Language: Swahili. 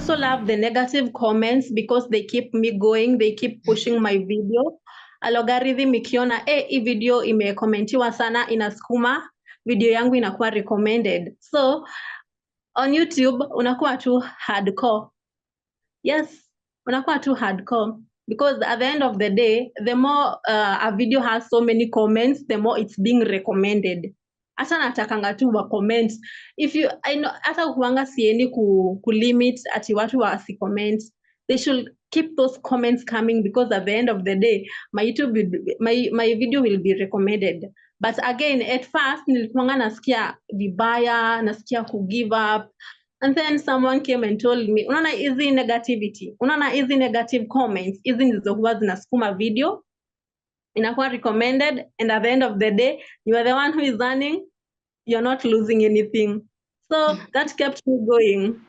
also love the negative comments because they keep me going, they keep pushing my video. Algorithm ikiona hii video imekomentiwa sana, inasukuma video yangu inakuwa recommended. So on YouTube unakuwa tu hardcore. Yes, unakuwa tu hardcore because at the end of the day, the more a video has so many comments, the more it's being recommended. Hata natakanga tu wa comment. If you, I know, hata kuanga siendi ku limit ati watu wasi comment. They should keep those comments coming because at the end of the day, my video will be recommended. But again, at first nilikuanga nasikia vibaya, nasikia ku give up. And then someone came and told me, unaona hizi negativity, unaona hizi negative comments, hizi ndizo huwa zinasukuma video, inakuwa recommended, and at the end of the day, you are the one who is earning, you're not losing anything. So that kept me going.